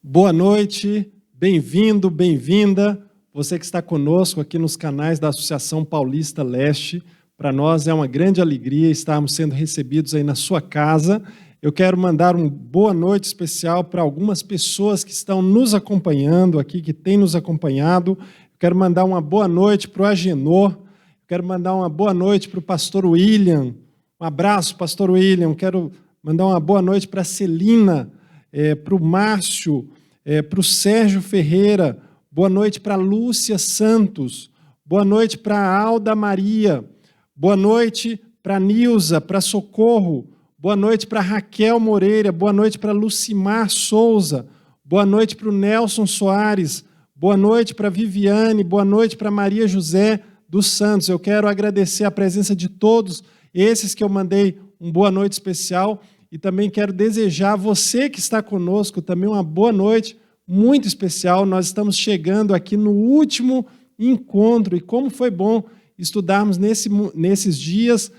Boa noite, bem-vindo, bem-vinda, você que está conosco aqui nos canais da Associação Paulista Leste. Para nós é uma grande alegria estarmos sendo recebidos aí na sua casa. Eu quero mandar uma boa noite especial para algumas pessoas que estão nos acompanhando aqui, que têm nos acompanhado. Eu quero mandar uma boa noite para o Agenor, quero mandar uma boa noite para o pastor William. Um abraço, pastor William. Quero mandar uma boa noite para a Celina, para o Márcio, para o Sérgio Ferreira, boa noite para a Lúcia Santos, boa noite para a Alda Maria, boa noite para a Nilza, para Socorro, boa noite para a Raquel Moreira, boa noite para a Lucimar Souza, boa noite para o Nelson Soares, boa noite para a Viviane, boa noite para a Maria José dos Santos. Eu quero agradecer a presença de todos esses que eu mandei um boa noite especial. E também quero desejar a você que está conosco também uma boa noite muito especial. Nós estamos chegando aqui no último encontro e como foi bom estudarmos nesses dias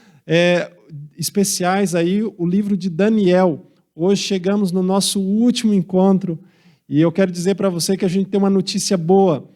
especiais aí o livro de Daniel. Hoje chegamos no nosso último encontro e eu quero dizer para você que a gente tem uma notícia boa.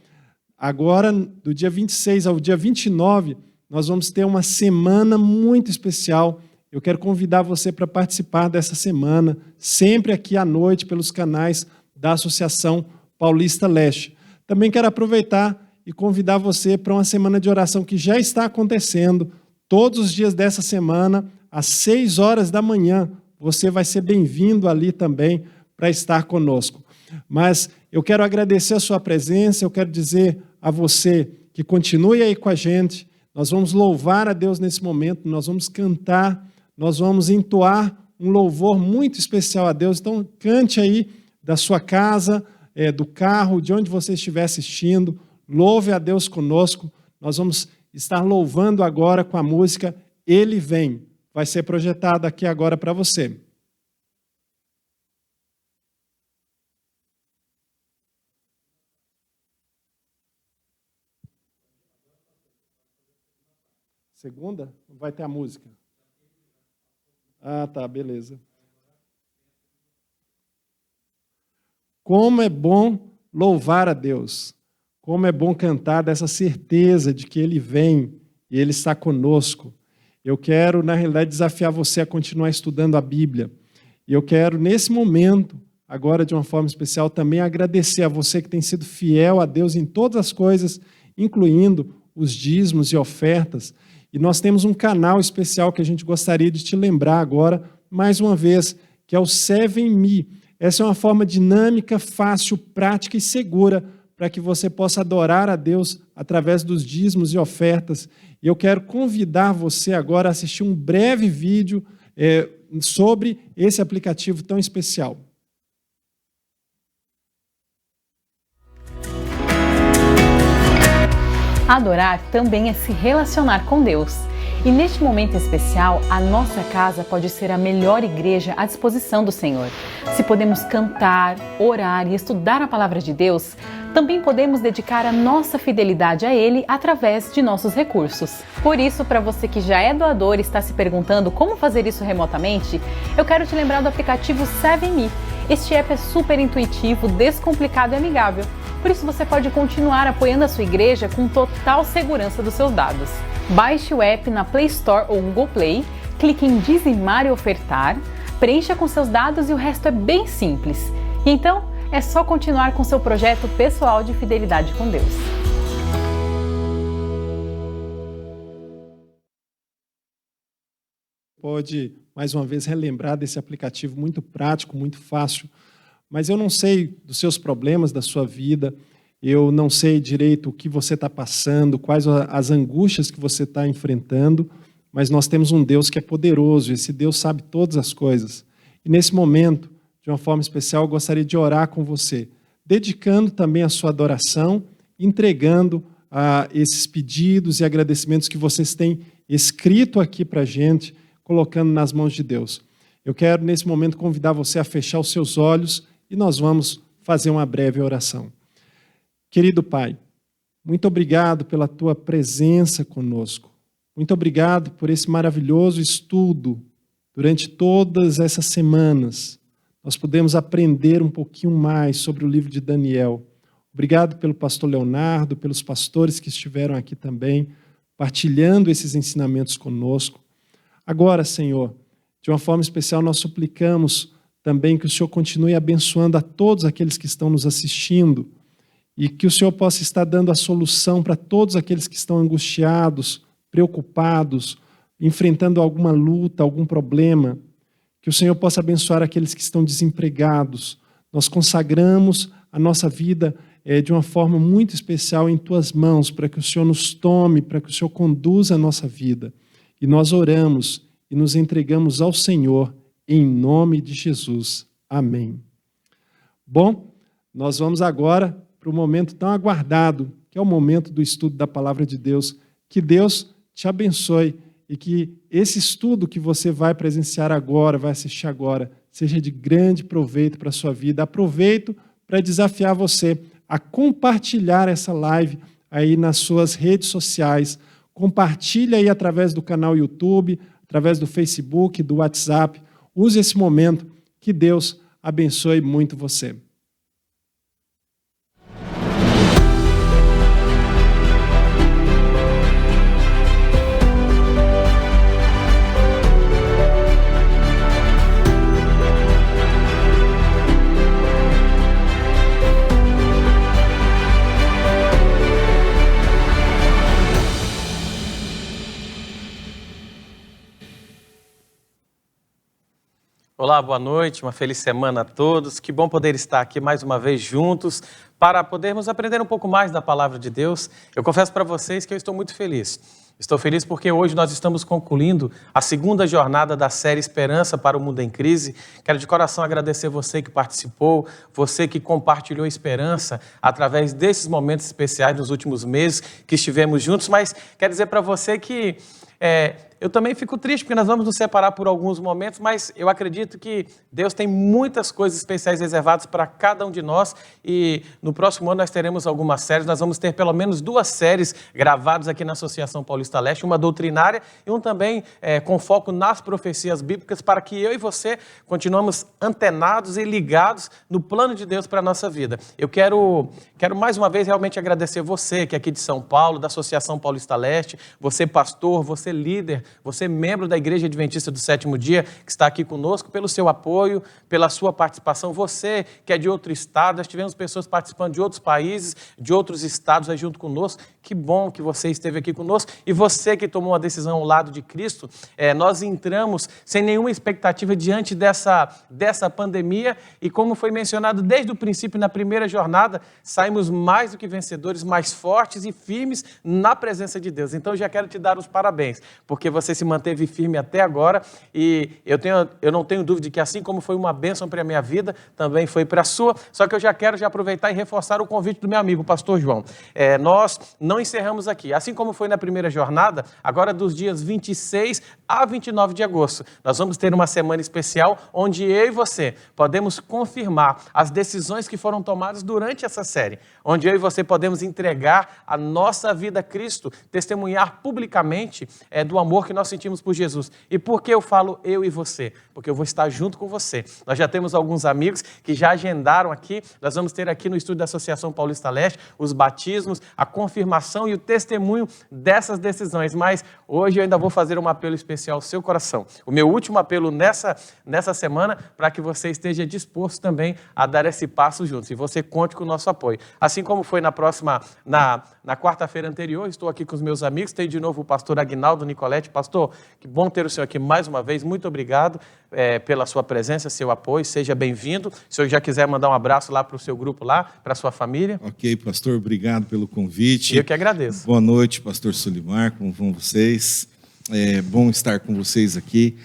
Agora, do dia 26 ao dia 29, nós vamos ter uma semana muito especial. Eu quero convidar você para participar dessa semana, sempre aqui à noite, pelos canais da Associação Paulista Leste. Também quero aproveitar e convidar você para uma semana de oração que já está acontecendo. Todos os dias dessa semana, às 6 horas da manhã, você vai ser bem-vindo ali também para estar conosco. Mas eu quero agradecer a sua presença, eu quero dizer a você que continue aí com a gente. Nós vamos louvar a Deus nesse momento, nós vamos cantar, nós vamos entoar um louvor muito especial a Deus. Então, cante aí da sua casa, do carro, de onde você estiver assistindo. Louve a Deus conosco. Nós vamos estar louvando agora com a música Ele Vem. Vai ser projetada aqui agora para você. Segunda? Vai ter a música. Ah, tá, beleza. Como é bom louvar a Deus, como é bom cantar dessa certeza de que Ele vem e Ele está conosco. Eu quero, na realidade, desafiar você a continuar estudando a Bíblia. E eu quero, nesse momento, agora de uma forma especial, também agradecer a você que tem sido fiel a Deus em todas as coisas, incluindo os dízimos e ofertas. E nós temos um canal especial que a gente gostaria de te lembrar agora, mais uma vez, que é o 7Me. Essa é uma forma dinâmica, fácil, prática e segura para que você possa adorar a Deus através dos dízimos e ofertas. E eu quero convidar você agora a assistir um breve vídeo sobre esse aplicativo tão especial. Adorar também é se relacionar com Deus. E neste momento especial, a nossa casa pode ser a melhor igreja à disposição do Senhor. Se podemos cantar, orar e estudar a palavra de Deus, também podemos dedicar a nossa fidelidade a Ele através de nossos recursos. Por isso, para você que já é doador e está se perguntando como fazer isso remotamente, eu quero te lembrar do aplicativo 7Me. Este app é super intuitivo, descomplicado e amigável. Por isso você pode continuar apoiando a sua igreja com total segurança dos seus dados. Baixe o app na Play Store ou Google Play, clique em dizimar e ofertar, preencha com seus dados e o resto é bem simples. E então, é só continuar com seu projeto pessoal de fidelidade com Deus. Pode, mais uma vez, relembrar desse aplicativo muito prático, muito fácil. Mas eu não sei dos seus problemas, da sua vida, eu não sei direito o que você está passando, quais as angústias que você está enfrentando, mas nós temos um Deus que é poderoso, esse Deus sabe todas as coisas. E nesse momento, de uma forma especial, eu gostaria de orar com você, dedicando também a sua adoração, entregando esses pedidos e agradecimentos que vocês têm escrito aqui para a gente, colocando nas mãos de Deus. Eu quero, nesse momento, convidar você a fechar os seus olhos e nós vamos fazer uma breve oração. Querido Pai, muito obrigado pela Tua presença conosco. Muito obrigado por esse maravilhoso estudo durante todas essas semanas. nós pudemos aprender um pouquinho mais sobre o livro de Daniel. Obrigado pelo pastor Leonardo, pelos pastores que estiveram aqui também, partilhando esses ensinamentos conosco. Agora, Senhor, de uma forma especial, nós suplicamos também que o Senhor continue abençoando a todos aqueles que estão nos assistindo e que o Senhor possa estar dando a solução para todos aqueles que estão angustiados, preocupados, enfrentando alguma luta, algum problema. Que o Senhor possa abençoar aqueles que estão desempregados. Nós consagramos a nossa vida de uma forma muito especial em Tuas mãos, para que o Senhor nos tome, para que o Senhor conduza a nossa vida. E nós oramos e nos entregamos ao Senhor, em nome de Jesus. Amém. Bom, nós vamos agora para o momento tão aguardado, que é o momento do estudo da Palavra de Deus. Que Deus te abençoe e que esse estudo que você vai presenciar agora, vai assistir agora, seja de grande proveito para a sua vida. Aproveito para desafiar você a compartilhar essa live aí nas suas redes sociais. Compartilhe aí através do canal YouTube, através do Facebook, do WhatsApp. Use esse momento. Que Deus abençoe muito você. Olá, boa noite, uma feliz semana a todos. Que bom poder estar aqui mais uma vez juntos para podermos aprender um pouco mais da Palavra de Deus. Eu confesso para vocês que eu estou muito feliz. Estou feliz porque hoje nós estamos concluindo a segunda jornada da série Esperança para o Mundo em Crise. Quero de coração agradecer você que participou, você que compartilhou esperança através desses momentos especiais nos últimos meses que estivemos juntos, mas quero dizer para você que eu também fico triste porque nós vamos nos separar por alguns momentos, mas eu acredito que Deus tem muitas coisas especiais reservadas para cada um de nós e no próximo ano nós teremos algumas séries, nós vamos ter pelo menos 2 séries gravadas aqui na Associação Paulista Leste, uma doutrinária e um também com foco nas profecias bíblicas para que eu e você continuemos antenados e ligados no plano de Deus para a nossa vida. Eu quero mais uma vez realmente agradecer você que é aqui de São Paulo, da Associação Paulista Leste, você pastor, você líder, você membro da Igreja Adventista do Sétimo Dia, que está aqui conosco, pelo seu apoio, pela sua participação. Você que é de outro estado, nós tivemos pessoas participando de outros países, de outros estados aí junto conosco. Que bom que você esteve aqui conosco. E você que tomou uma decisão ao lado de Cristo, nós entramos sem nenhuma expectativa diante dessa pandemia e como foi mencionado desde o princípio, na primeira jornada, saímos mais do que vencedores, mais fortes e firmes na presença de Deus. Então eu já quero te dar os parabéns, porque você se manteve firme até agora e eu não tenho dúvida de que assim como foi uma bênção para a minha vida, também foi para a sua, só que eu já quero aproveitar e reforçar o convite do meu amigo, pastor João. Nós não encerramos aqui, assim como foi na primeira jornada, agora dos dias 26 a 29 de agosto, nós vamos ter uma semana especial onde eu e você podemos confirmar as decisões que foram tomadas durante essa série, onde eu e você podemos entregar a nossa vida a Cristo, testemunhar publicamente do amor que nós sentimos por Jesus. E por que eu falo eu e você? Porque eu vou estar junto com você. Nós já temos alguns amigos que já agendaram aqui, nós vamos ter aqui no estúdio da Associação Paulista Leste os batismos, a confirmação e o testemunho dessas decisões. Mas hoje eu ainda vou fazer um apelo especial ao seu coração. O meu último apelo nessa semana para que você esteja disposto também a dar esse passo juntos. E você conte com o nosso apoio. Assim como foi na quarta-feira anterior, estou aqui com os meus amigos, tem de novo o pastor Aguinaldo Nicolete. Pastor, que bom ter o senhor aqui mais uma vez. Muito obrigado pela sua presença, seu apoio. Seja bem-vindo. Se o senhor já quiser mandar um abraço lá para o seu grupo lá, para a sua família. Ok, pastor, obrigado pelo convite. Eu que agradeço. Boa noite, pastor Solimar, como vão vocês? É bom estar com vocês aqui.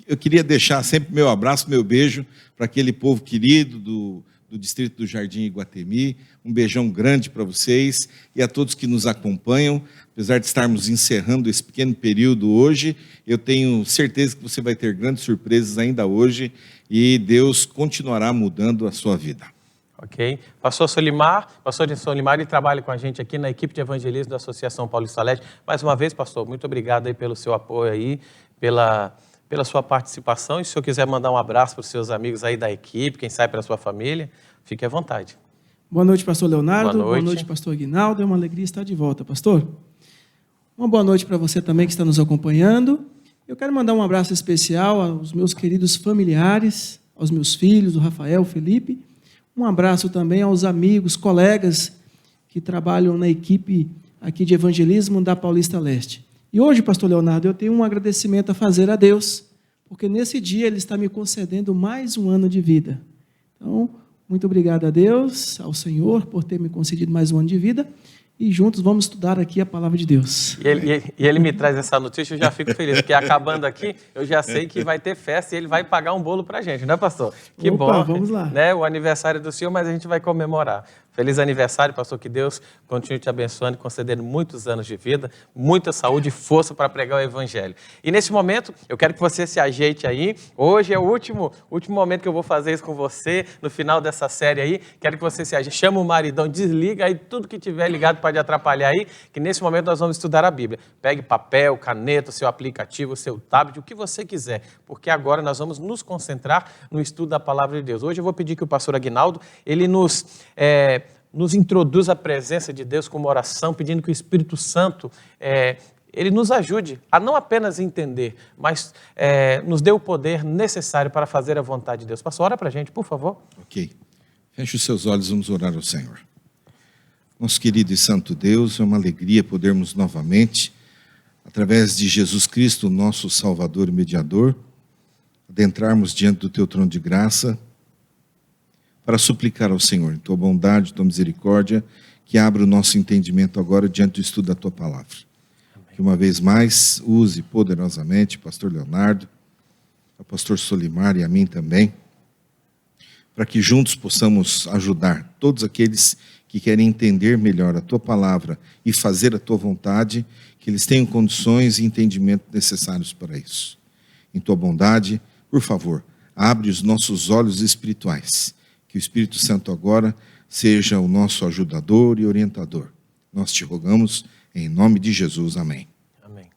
Eu queria deixar sempre meu abraço, meu beijo para aquele povo querido do distrito do Jardim Iguatemi. Um beijão grande para vocês e a todos que nos acompanham. Apesar de estarmos encerrando esse pequeno período hoje, eu tenho certeza que você vai ter grandes surpresas ainda hoje e Deus continuará mudando a sua vida. Ok. Pastor Solimar, ele trabalha com a gente aqui na equipe de evangelismo da Associação Paulista Leste. Mais uma vez, pastor, muito obrigado aí pelo seu apoio aí, pela sua participação. E se o senhor quiser mandar um abraço para os seus amigos aí da equipe, quem sabe para a sua família, fique à vontade. Boa noite, pastor Leonardo. Boa noite, pastor Aguinaldo. É uma alegria estar de volta, pastor. Uma boa noite para você também que está nos acompanhando. Eu quero mandar um abraço especial aos meus queridos familiares, aos meus filhos, o Rafael, o Felipe. Um abraço também aos amigos, colegas que trabalham na equipe aqui de evangelismo da Paulista Leste. E hoje, pastor Leonardo, eu tenho um agradecimento a fazer a Deus, porque nesse dia Ele está me concedendo mais um ano de vida. Então, muito obrigado a Deus, ao Senhor, por ter me concedido mais um ano de vida. E juntos vamos estudar aqui a palavra de Deus. E ele me traz essa notícia, eu já fico feliz, porque acabando aqui, eu já sei que vai ter festa e ele vai pagar um bolo pra gente, não é, pastor? Que Opa, bom, vamos lá. Né? O aniversário do senhor, mas a gente vai comemorar. Feliz aniversário, pastor, que Deus continue te abençoando e concedendo muitos anos de vida, muita saúde e força para pregar o evangelho. E nesse momento, eu quero que você se ajeite aí. Hoje é o último momento que eu vou fazer isso com você, no final dessa série aí. Quero que você se ajeite, chama o maridão, desliga aí tudo que tiver ligado pode atrapalhar aí, que nesse momento nós vamos estudar a Bíblia. Pegue papel, caneta, seu aplicativo, seu tablet, o que você quiser, porque agora nós vamos nos concentrar no estudo da palavra de Deus. Hoje eu vou pedir que o pastor Aguinaldo, ele nos introduz à presença de Deus com uma oração, pedindo que o Espírito Santo ele nos ajude a não apenas entender, mas nos dê o poder necessário para fazer a vontade de Deus. Pastor, ora para a gente, por favor. Ok. Feche os seus olhos, vamos orar ao Senhor. Nosso querido e santo Deus, é uma alegria podermos novamente, através de Jesus Cristo, nosso Salvador e Mediador, adentrarmos diante do Teu trono de graça, para suplicar ao Senhor, em Tua bondade, Tua misericórdia, que abra o nosso entendimento agora diante do estudo da Tua palavra. Amém. Que uma vez mais use poderosamente o pastor Leonardo, o pastor Solimar e a mim também, para que juntos possamos ajudar todos aqueles que querem entender melhor a Tua palavra e fazer a Tua vontade, que eles tenham condições e entendimento necessários para isso. Em Tua bondade, por favor, abre os nossos olhos espirituais, que o Espírito Santo agora seja o nosso ajudador e orientador. Nós te rogamos em nome de Jesus. Amém. Amém.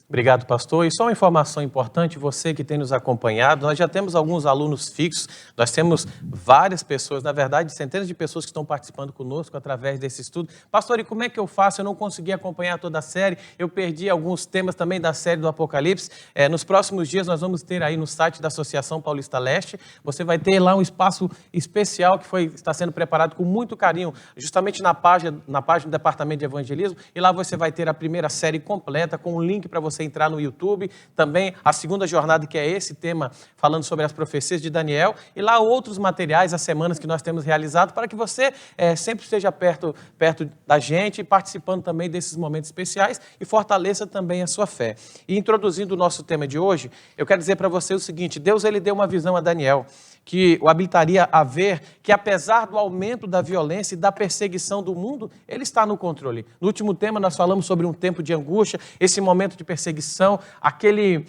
Obrigado, pastor. E só uma informação importante, você que tem nos acompanhado, nós já temos alguns alunos fixos, nós temos várias pessoas, na verdade, centenas de pessoas que estão participando conosco através desse estudo. Pastor, e como é que eu faço? Eu não consegui acompanhar toda a série, eu perdi alguns temas também da série do Apocalipse. Nos próximos dias nós vamos ter aí no site da Associação Paulista Leste, você vai ter lá um espaço especial que está sendo preparado com muito carinho, justamente na página do Departamento de Evangelismo, e lá você vai ter a primeira série completa com um link para você entrar no YouTube, também a segunda jornada, que é esse tema, falando sobre as profecias de Daniel, e lá outros materiais, as semanas que nós temos realizado, para que você sempre esteja perto da gente, participando também desses momentos especiais e fortaleça também a sua fé. E introduzindo o nosso tema de hoje, eu quero dizer para você o seguinte: Deus ele deu uma visão a Daniel, que o habilitaria a ver que, apesar do aumento da violência e da perseguição do mundo, ele está no controle. No último tema, nós falamos sobre um tempo de angústia, esse momento de perseguição, aquele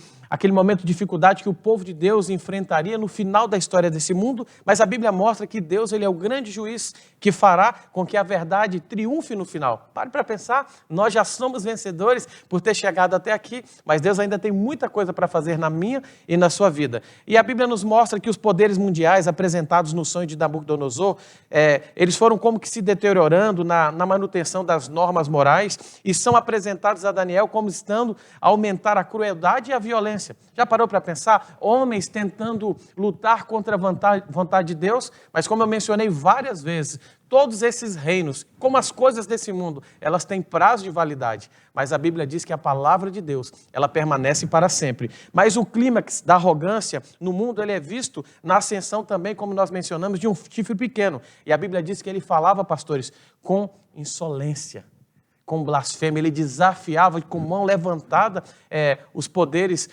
momento de dificuldade que o povo de Deus enfrentaria no final da história desse mundo, mas a Bíblia mostra que Deus ele é o grande juiz que fará com que a verdade triunfe no final. Pare para pensar, nós já somos vencedores por ter chegado até aqui, mas Deus ainda tem muita coisa para fazer na minha e na sua vida. E a Bíblia nos mostra que os poderes mundiais apresentados no sonho de Nabucodonosor, eles foram como que se deteriorando na manutenção das normas morais e são apresentados a Daniel como estando a aumentar a crueldade e a violência. Já parou para pensar? Homens tentando lutar contra a vontade de Deus, mas como eu mencionei várias vezes, todos esses reinos, como as coisas desse mundo, elas têm prazo de validade, mas a Bíblia diz que a palavra de Deus, ela permanece para sempre. Mas o clímax da arrogância no mundo, ele é visto na ascensão também, como nós mencionamos, de um chifre pequeno. E a Bíblia diz que ele falava, pastores, com insolência, com blasfêmia, ele desafiava com mão levantada os poderes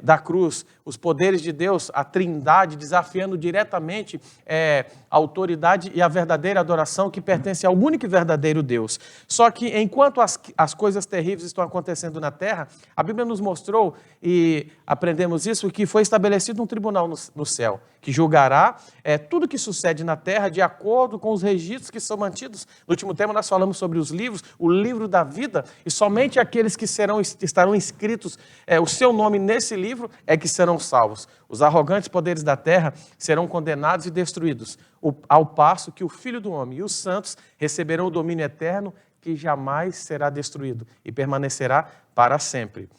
da cruz, os poderes de Deus, a trindade, desafiando diretamente a autoridade e a verdadeira adoração que pertence ao único e verdadeiro Deus. Só que enquanto as coisas terríveis estão acontecendo na terra, a Bíblia nos mostrou, e aprendemos isso, que foi estabelecido um tribunal no céu, que julgará tudo que sucede na terra de acordo com os registros que são mantidos. No último tema nós falamos sobre os livros, o livro da vida, e somente aqueles que estarão inscritos, o seu nome nesse livro, é que serão salvos. Os arrogantes poderes da terra serão condenados e destruídos, ao passo que o Filho do Homem e os santos receberão o domínio eterno, que jamais será destruído e permanecerá para sempre.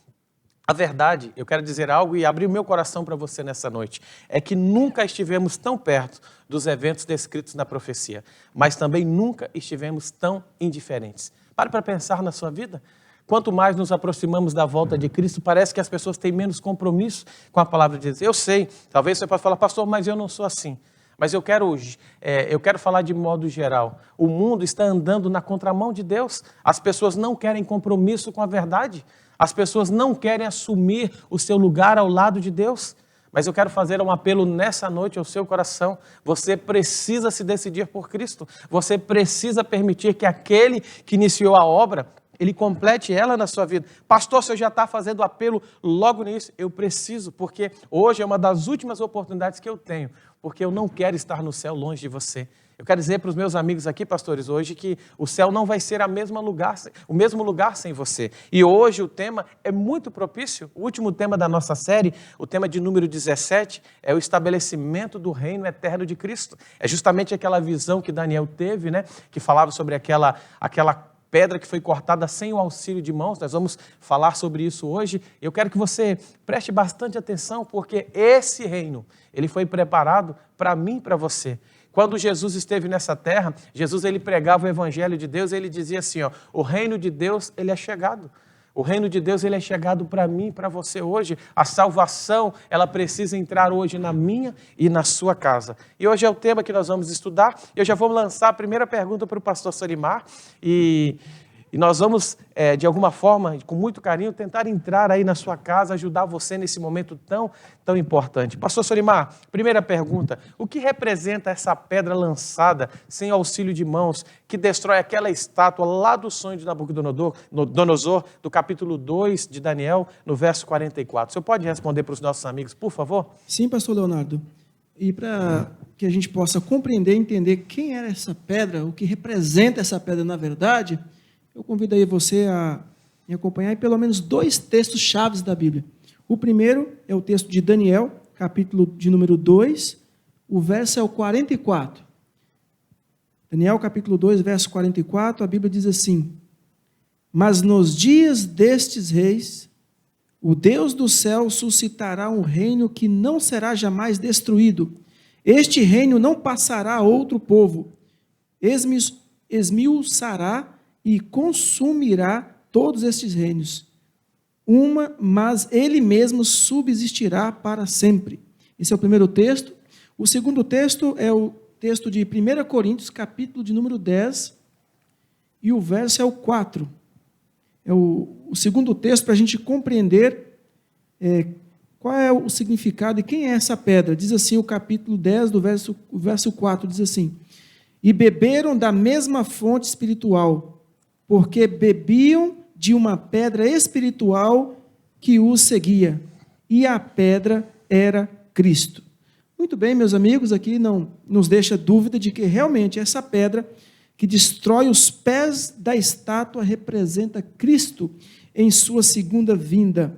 A verdade, eu quero dizer algo e abrir o meu coração para você nessa noite, é que nunca estivemos tão perto dos eventos descritos na profecia, mas também nunca estivemos tão indiferentes. Pare para pensar na sua vida. Quanto mais nos aproximamos da volta de Cristo, parece que as pessoas têm menos compromisso com a palavra de Deus. Eu sei, talvez você possa falar, pastor, mas eu não sou assim. Mas eu quero falar de modo geral. O mundo está andando na contramão de Deus. As pessoas não querem compromisso com a verdade. As pessoas não querem assumir o seu lugar ao lado de Deus. Mas eu quero fazer um apelo nessa noite ao seu coração. Você precisa se decidir por Cristo. Você precisa permitir que aquele que iniciou a obra, ele complete ela na sua vida. Pastor, você já está fazendo apelo logo nisso? Eu preciso, porque hoje é uma das últimas oportunidades que eu tenho, porque eu não quero estar no céu longe de você. Eu quero dizer para os meus amigos aqui, pastores, hoje que o céu não vai ser o mesmo lugar sem você. E hoje o tema é muito propício. O último tema da nossa série, o tema de número 17, é o estabelecimento do reino eterno de Cristo. É justamente aquela visão que Daniel teve, né, que falava sobre aquela pedra que foi cortada sem o auxílio de mãos. Nós vamos falar sobre isso hoje. Eu quero que você preste bastante atenção, porque esse reino, ele foi preparado para mim e para você. Quando Jesus esteve nessa terra, Jesus ele pregava o evangelho de Deus, ele dizia assim, o reino de Deus ele é chegado. O reino de Deus ele é chegado para mim e para você hoje. A salvação ela precisa entrar hoje na minha e na sua casa. E hoje é o tema que nós vamos estudar. Eu já vou lançar a primeira pergunta para o pastor Solimar e nós vamos, de alguma forma, com muito carinho, tentar entrar aí na sua casa, ajudar você nesse momento tão importante. Pastor Solimar, primeira pergunta, o que representa essa pedra lançada sem auxílio de mãos, que destrói aquela estátua lá do sonho de Nabucodonosor, do capítulo 2 de Daniel, no verso 44? O senhor pode responder para os nossos amigos, por favor? Sim, pastor Leonardo. E para que a gente possa compreender e entender quem era essa pedra, o que representa essa pedra na verdade, eu convido aí você a me acompanhar em pelo menos 2 textos chaves da Bíblia. O primeiro é o texto de Daniel, capítulo de número 2, o verso é o 44. Daniel, capítulo 2, verso 44, a Bíblia diz assim: mas nos dias destes reis, o Deus do céu suscitará um reino que não será jamais destruído. Este reino não passará a outro povo. Esmiuçará e consumirá todos estes reinos. Mas ele mesmo subsistirá para sempre. Esse é o primeiro texto. O segundo texto é o texto de 1 Coríntios, capítulo de número 10, e o verso é o 4. É o segundo texto para a gente compreender qual é o significado e quem é essa pedra. Diz assim o capítulo 10, do verso 4, diz assim: e beberam da mesma fonte espiritual, porque bebiam de uma pedra espiritual que os seguia, e a pedra era Cristo. Muito bem, meus amigos, aqui não nos deixa dúvida de que realmente essa pedra que destrói os pés da estátua representa Cristo em sua segunda vinda.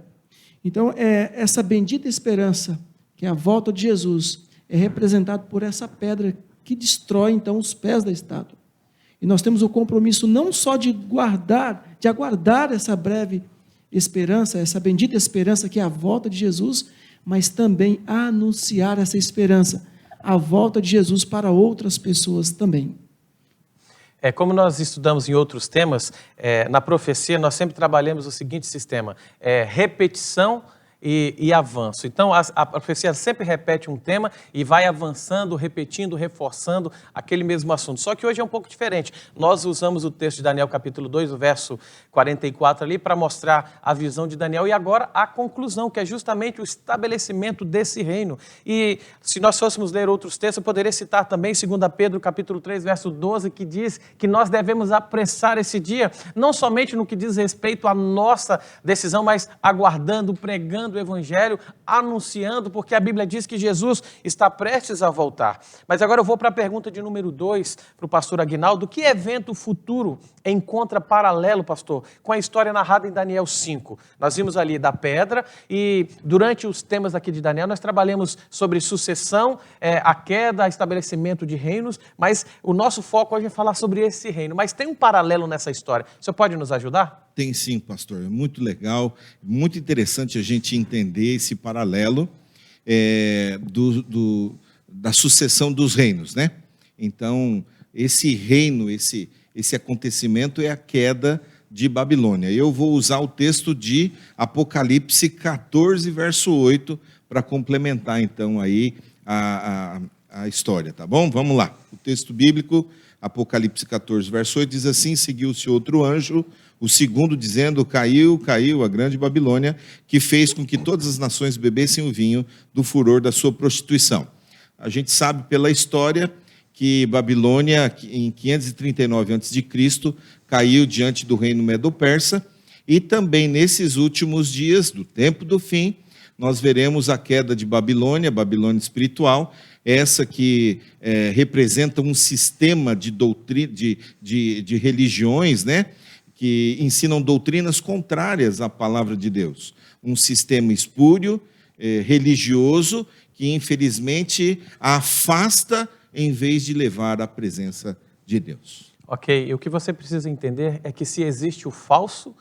Então, essa bendita esperança, que é a volta de Jesus, é representada por essa pedra que destrói, então, os pés da estátua. E nós temos o compromisso não só de aguardar essa breve esperança, essa bendita esperança que é a volta de Jesus, mas também anunciar essa esperança, a volta de Jesus para outras pessoas também. Como nós estudamos em outros temas, na profecia nós sempre trabalhamos o seguinte sistema, repetição e avanço. Então, a profecia sempre repete um tema e vai avançando, repetindo, reforçando aquele mesmo assunto. Só que hoje é um pouco diferente. Nós usamos o texto de Daniel, capítulo 2, o verso 44 ali, para mostrar a visão de Daniel e agora a conclusão, que é justamente o estabelecimento desse reino. E se nós fôssemos ler outros textos, eu poderia citar também 2 Pedro, capítulo 3, verso 12, que diz que nós devemos apressar esse dia, não somente no que diz respeito à nossa decisão, mas aguardando, pregando pregando o evangelho, anunciando, porque a Bíblia diz que Jesus está prestes a voltar. Mas agora eu vou para a pergunta de número 2, para o pastor Aguinaldo. Que evento futuro encontra paralelo, pastor, com a história narrada em Daniel 5? Nós vimos ali da pedra e durante os temas aqui de Daniel nós trabalhamos sobre sucessão, a queda, estabelecimento de reinos, mas o nosso foco hoje é falar sobre esse reino. Mas tem um paralelo nessa história. O senhor pode nos ajudar? Tem sim, pastor. É muito legal, muito interessante a gente entender esse paralelo da sucessão dos reinos, né? Então, esse reino, esse acontecimento é a queda de Babilônia. Eu vou usar o texto de Apocalipse 14, verso 8, para complementar, então, aí a história, tá bom? Vamos lá. O texto bíblico, Apocalipse 14, verso 8, diz assim: seguiu-se outro anjo, o segundo, dizendo: caiu a grande Babilônia, que fez com que todas as nações bebessem o vinho do furor da sua prostituição. A gente sabe pela história que Babilônia, em 539 a.C., caiu diante do reino Medo-Persa, e também nesses últimos dias, do tempo do fim, nós veremos a queda de Babilônia, Babilônia espiritual, essa que representa um sistema de religiões, né, que ensinam doutrinas contrárias à palavra de Deus. Um sistema espúrio, religioso, que infelizmente afasta em vez de levar à presença de Deus. Ok, e o que você precisa entender é que se existe o falso,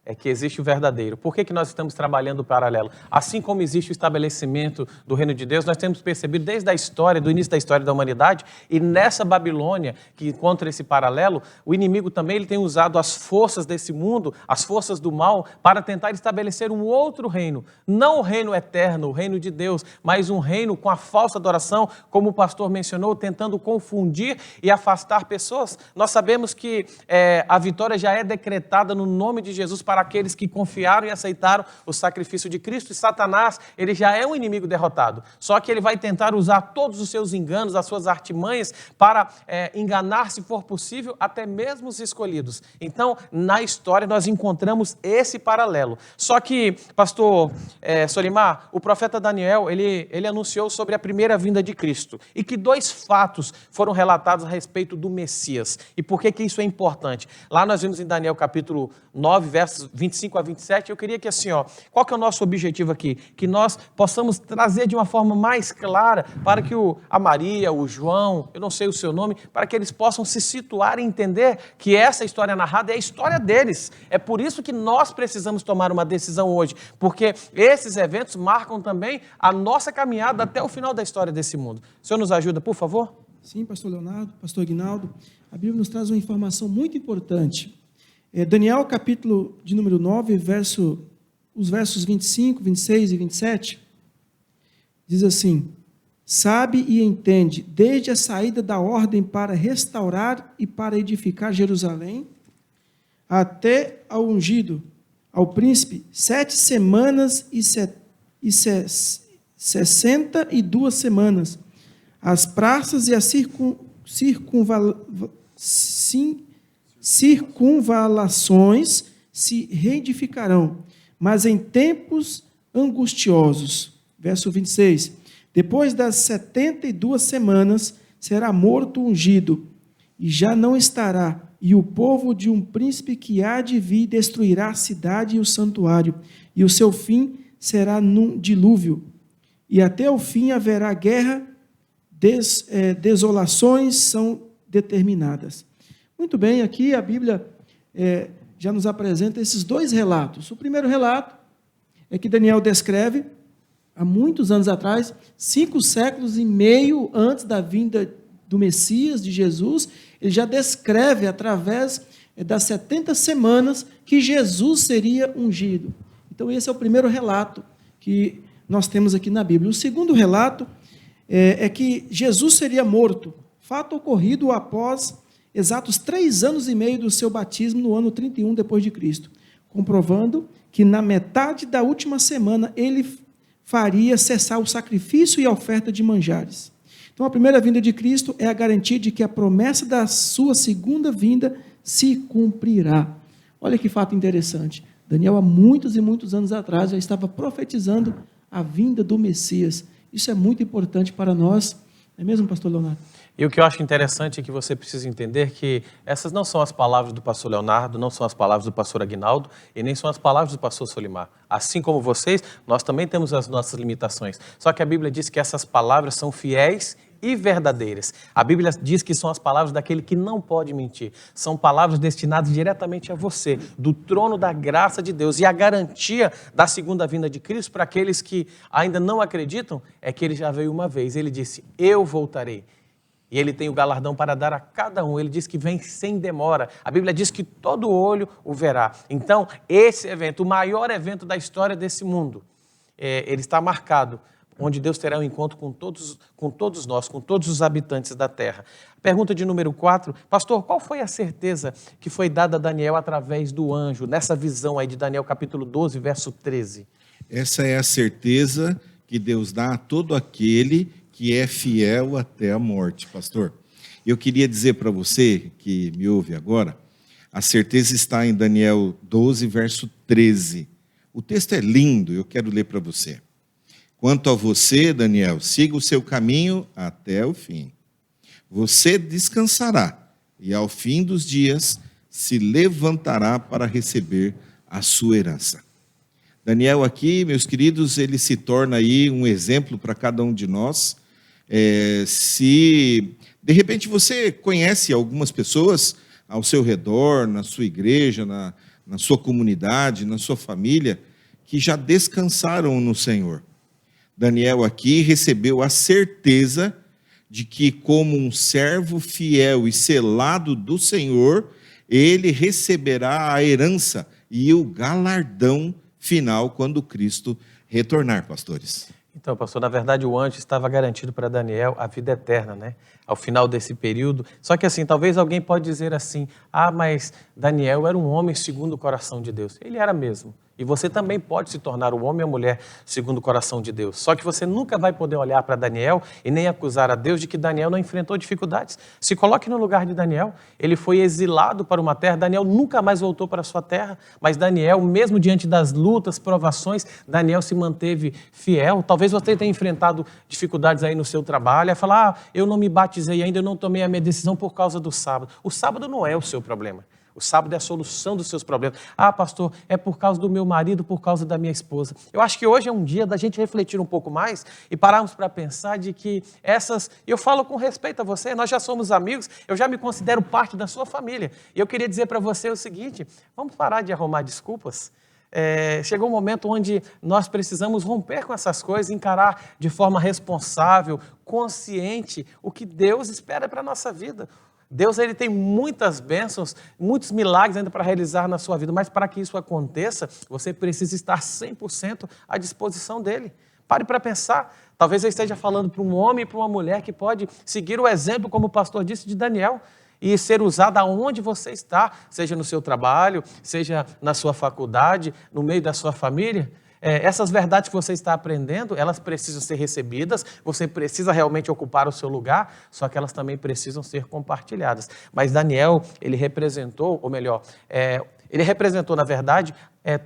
é que existe o verdadeiro. Por que nós estamos trabalhando o paralelo? Assim como existe o estabelecimento do reino de Deus, nós temos percebido desde a história, do início da história da humanidade, e nessa Babilônia, que encontra esse paralelo, o inimigo também ele tem usado as forças desse mundo, as forças do mal, para tentar estabelecer um outro reino. Não o reino eterno, o reino de Deus, mas um reino com a falsa adoração, como o pastor mencionou, tentando confundir e afastar pessoas. Nós sabemos que a vitória já é decretada no nome de Jesus para aqueles que confiaram e aceitaram o sacrifício de Cristo, e Satanás, ele já é um inimigo derrotado, só que ele vai tentar usar todos os seus enganos, as suas artimanhas, para enganar, se for possível, até mesmo os escolhidos. Então, na história, nós encontramos esse paralelo. Só que, pastor Solimar, o profeta Daniel, ele anunciou sobre a primeira vinda de Cristo, e que 2 fatos foram relatados a respeito do Messias. E por que isso é importante? Lá nós vimos em Daniel capítulo 9, versos 25 a 27, eu queria que assim, qual que é o nosso objetivo aqui? Que nós possamos trazer de uma forma mais clara para que a Maria, o João, eu não sei o seu nome, para que eles possam se situar e entender que essa história narrada é a história deles. É por isso que nós precisamos tomar uma decisão hoje, porque esses eventos marcam também a nossa caminhada até o final da história desse mundo. O senhor nos ajuda, por favor? Sim, pastor Leonardo, pastor Aguinaldo. A Bíblia nos traz uma informação muito importante. Daniel, capítulo de número 9, os versos 25, 26 e 27, diz assim: sabe e entende, desde a saída da ordem para restaurar e para edificar Jerusalém, até ao ungido, ao príncipe, 7 semanas e 62 semanas, as praças e as circunvalações se reedificarão, mas em tempos angustiosos. Verso 26. Depois das 72 semanas, será morto o ungido, e já não estará, e o povo de um príncipe que há de vir destruirá a cidade e o santuário, e o seu fim será num dilúvio, e até o fim haverá guerra, desolações são determinadas. Muito bem, aqui a Bíblia já nos apresenta esses 2 relatos. O primeiro relato é que Daniel descreve, há muitos anos atrás, 5 séculos e meio antes da vinda do Messias, de Jesus, ele já descreve, através das 70 semanas, que Jesus seria ungido. Então, esse é o primeiro relato que nós temos aqui na Bíblia. O segundo relato é que Jesus seria morto, fato ocorrido após exatos 3 anos e meio do seu batismo, no ano 31 depois de Cristo, comprovando que na metade da última semana ele faria cessar o sacrifício e a oferta de manjares. Então, a primeira vinda de Cristo é a garantia de que a promessa da sua segunda vinda se cumprirá. Olha que fato interessante. Daniel, há muitos e muitos anos atrás, já estava profetizando a vinda do Messias. Isso é muito importante para nós. Não é mesmo, pastor Leonardo? E o que eu acho interessante é que você precisa entender que essas não são as palavras do pastor Leonardo, não são as palavras do pastor Aguinaldo e nem são as palavras do pastor Solimar. Assim como vocês, nós também temos as nossas limitações. Só que a Bíblia diz que essas palavras são fiéis e verdadeiras. A Bíblia diz que são as palavras daquele que não pode mentir. São palavras destinadas diretamente a você, do trono da graça de Deus. E a garantia da segunda vinda de Cristo para aqueles que ainda não acreditam é que ele já veio uma vez. Ele disse, eu voltarei. E ele tem o galardão para dar a cada um. Ele diz que vem sem demora. A Bíblia diz que todo olho o verá. Então, esse evento, o maior evento da história desse mundo, ele está marcado, onde Deus terá um encontro com todos nós, com todos os habitantes da terra. Pergunta de número 4. Pastor, qual foi a certeza que foi dada a Daniel através do anjo, nessa visão aí de Daniel capítulo 12, verso 13? Essa é a certeza que Deus dá a todo aquele que é fiel até a morte, pastor. Eu queria dizer para você que me ouve agora, a certeza está em Daniel 12, verso 13. O texto é lindo, eu quero ler para você. Quanto a você, Daniel, siga o seu caminho até o fim. Você descansará e ao fim dos dias se levantará para receber a sua herança. Daniel aqui, meus queridos, ele se torna aí um exemplo para cada um de nós. Se de repente você conhece algumas pessoas ao seu redor, na sua igreja, na sua comunidade, na sua família, que já descansaram no Senhor. Daniel aqui recebeu a certeza de que, como um servo fiel e selado do Senhor, ele receberá a herança e o galardão final quando Cristo retornar, pastores. Então, pastor, na verdade o anjo estava garantido para Daniel a vida eterna, né? Ao final desse período. Só que assim, talvez alguém pode dizer assim, mas Daniel era um homem segundo o coração de Deus. Ele era mesmo. E você também pode se tornar um homem ou mulher segundo o coração de Deus. Só que você nunca vai poder olhar para Daniel e nem acusar a Deus de que Daniel não enfrentou dificuldades. Se coloque no lugar de Daniel. Ele foi exilado para uma terra. Daniel nunca mais voltou para a sua terra. Mas Daniel, mesmo diante das lutas, provações, Daniel se manteve fiel. Talvez você tenha enfrentado dificuldades aí no seu trabalho. É falar, eu não me batizei ainda, eu não tomei a minha decisão por causa do sábado. O sábado não é o seu problema. O sábado é a solução dos seus problemas. Pastor, é por causa do meu marido, por causa da minha esposa. Eu acho que hoje é um dia da gente refletir um pouco mais e pararmos para pensar de que eu falo com respeito a você, nós já somos amigos, eu já me considero parte da sua família. E eu queria dizer para você o seguinte, vamos parar de arrumar desculpas. Chegou um momento onde nós precisamos romper com essas coisas, encarar de forma responsável, consciente, o que Deus espera para a nossa vida. Deus ele tem muitas bênçãos, muitos milagres ainda para realizar na sua vida, mas para que isso aconteça, você precisa estar 100% à disposição dele. Pare para pensar, talvez eu esteja falando para um homem e para uma mulher que pode seguir o exemplo, como o pastor disse, de Daniel, e ser usado aonde você está, seja no seu trabalho, seja na sua faculdade, no meio da sua família. Essas verdades que você está aprendendo, elas precisam ser recebidas, você precisa realmente ocupar o seu lugar, só que elas também precisam ser compartilhadas. Mas Daniel, ele representou, ou melhor, ele representou, na verdade,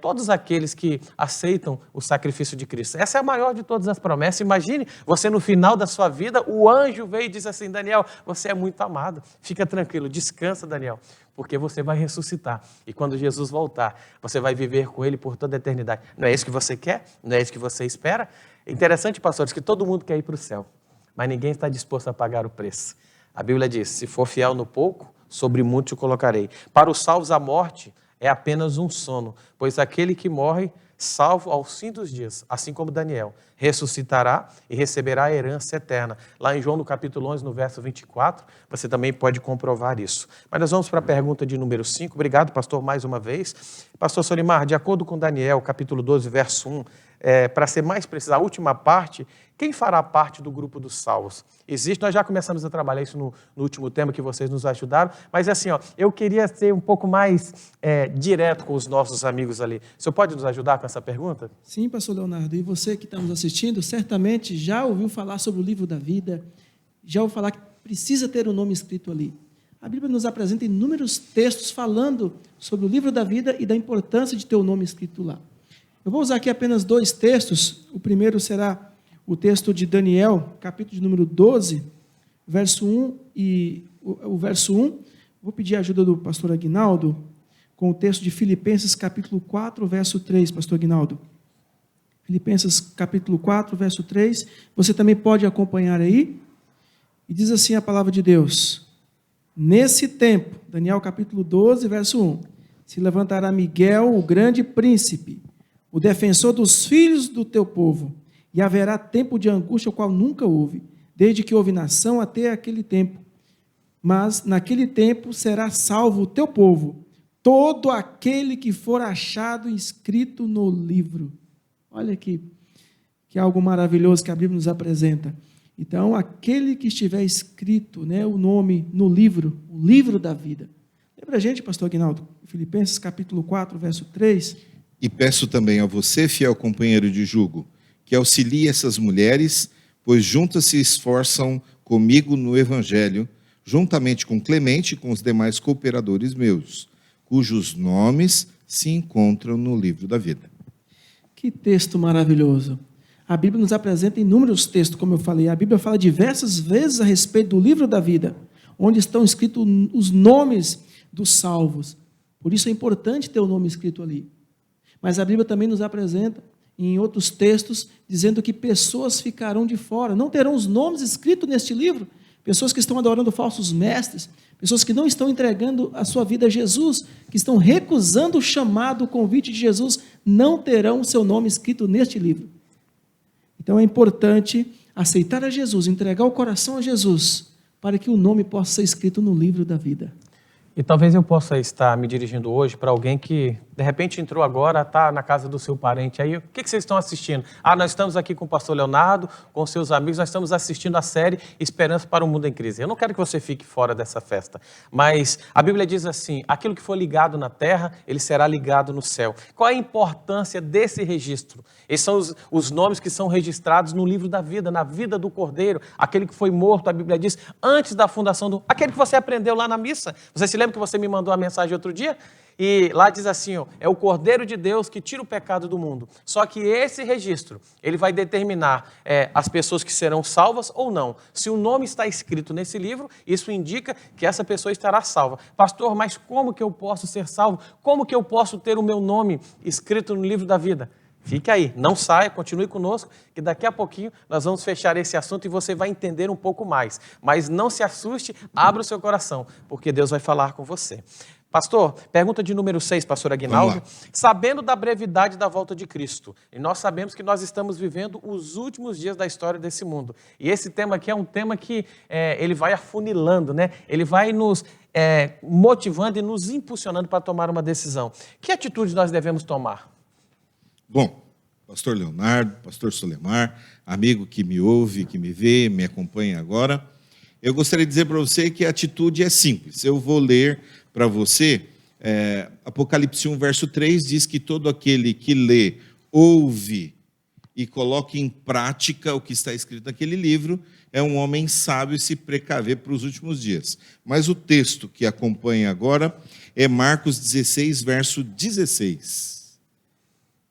todos aqueles que aceitam o sacrifício de Cristo. Essa é a maior de todas as promessas. Imagine você no final da sua vida, o anjo veio e disse assim, Daniel, você é muito amado, fica tranquilo, descansa, Daniel, porque você vai ressuscitar. E quando Jesus voltar, você vai viver com ele por toda a eternidade. Não é isso que você quer? Não é isso que você espera? É interessante, pastores, que todo mundo quer ir para o céu, mas ninguém está disposto a pagar o preço. A Bíblia diz, se for fiel no pouco, sobre muito te colocarei. Para os salvos a morte é apenas um sono, pois aquele que morre, salvo ao fim dos dias, assim como Daniel, ressuscitará e receberá a herança eterna. Lá em João, no capítulo 11, no verso 24, você também pode comprovar isso. Mas nós vamos para a pergunta de número 5. Obrigado, pastor, mais uma vez. Pastor Solimar, de acordo com Daniel, capítulo 12, verso 1, para ser mais preciso, a última parte, quem fará parte do grupo dos salvos? Existe, nós já começamos a trabalhar isso no último tema que vocês nos ajudaram, mas assim, eu queria ser um pouco mais direto com os nossos amigos ali. O senhor pode nos ajudar com essa pergunta? Sim, pastor Leonardo, e você que está nos assistindo, certamente já ouviu falar sobre o livro da vida, já ouviu falar que precisa ter um nome escrito ali. A Bíblia nos apresenta inúmeros textos falando sobre o livro da vida e da importância de ter o nome escrito lá. Eu vou usar aqui apenas 2 textos. O primeiro será o texto de Daniel, capítulo de número 12, verso 1 e o verso 1. Vou pedir a ajuda do pastor Aguinaldo com o texto de Filipenses, capítulo 4, verso 3, pastor Aguinaldo. Filipenses, capítulo 4, verso 3. Você também pode acompanhar aí. E diz assim a palavra de Deus: nesse tempo, Daniel capítulo 12, verso 1, se levantará Miguel, o grande príncipe, o defensor dos filhos do teu povo, e haverá tempo de angústia, o qual nunca houve, desde que houve nação até aquele tempo. Mas naquele tempo será salvo o teu povo, todo aquele que for achado inscrito no livro. Olha aqui, que algo maravilhoso que a Bíblia nos apresenta. Então, aquele que estiver escrito, né, o nome no livro, o livro da vida. Lembra a gente, pastor Aguinaldo, Filipenses capítulo 4, verso 3. E peço também a você, fiel companheiro de jugo, que auxilie essas mulheres, pois juntas se esforçam comigo no evangelho, juntamente com Clemente e com os demais cooperadores meus, cujos nomes se encontram no livro da vida. Que texto maravilhoso. A Bíblia nos apresenta inúmeros textos, como eu falei. A Bíblia fala diversas vezes a respeito do livro da vida, onde estão escritos os nomes dos salvos. Por isso é importante ter o nome escrito ali. Mas a Bíblia também nos apresenta, em outros textos, dizendo que pessoas ficarão de fora, não terão os nomes escritos neste livro. Pessoas que estão adorando falsos mestres, pessoas que não estão entregando a sua vida a Jesus, que estão recusando o chamado, o convite de Jesus, não terão o seu nome escrito neste livro. Então é importante aceitar a Jesus, entregar o coração a Jesus, para que o nome possa ser escrito no livro da vida. E talvez eu possa estar me dirigindo hoje para alguém que, de repente, entrou agora, está na casa do seu parente. Aí, o que vocês estão assistindo? Nós estamos aqui com o pastor Leonardo, com seus amigos, nós estamos assistindo a série Esperança para um Mundo em Crise. Eu não quero que você fique fora dessa festa, mas a Bíblia diz assim, aquilo que for ligado na terra, ele será ligado no céu. Qual é a importância desse registro? Esses são os nomes que são registrados no livro da vida, na vida do Cordeiro, aquele que foi morto, a Bíblia diz, antes da fundação do... Aquele que você aprendeu lá na missa. Você se lembra que você me mandou a mensagem outro dia? E lá diz assim, é o Cordeiro de Deus que tira o pecado do mundo. Só que esse registro, ele vai determinar as pessoas que serão salvas ou não. Se o nome está escrito nesse livro, isso indica que essa pessoa estará salva. Pastor, mas como que eu posso ser salvo? Como que eu posso ter o meu nome escrito no livro da vida? Fique aí, não saia, continue conosco, que daqui a pouquinho nós vamos fechar esse assunto e você vai entender um pouco mais. Mas não se assuste, abra o seu coração, porque Deus vai falar com você. Pastor, pergunta de número 6, pastor Aguinaldo. Sabendo da brevidade da volta de Cristo, e nós sabemos que nós estamos vivendo os últimos dias da história desse mundo. E esse tema aqui é um tema que ele vai afunilando, né? Ele vai nos motivando e nos impulsionando para tomar uma decisão. Que atitude nós devemos tomar? Bom, pastor Leonardo, pastor Solemar, amigo que me ouve, que me vê, me acompanha agora, eu gostaria de dizer para você que a atitude é simples. Eu vou ler para você, Apocalipse 1, verso 3, diz que todo aquele que lê, ouve e coloca em prática o que está escrito naquele livro, é um homem sábio e se precaver para os últimos dias. Mas o texto que acompanha agora é Marcos 16, verso 16.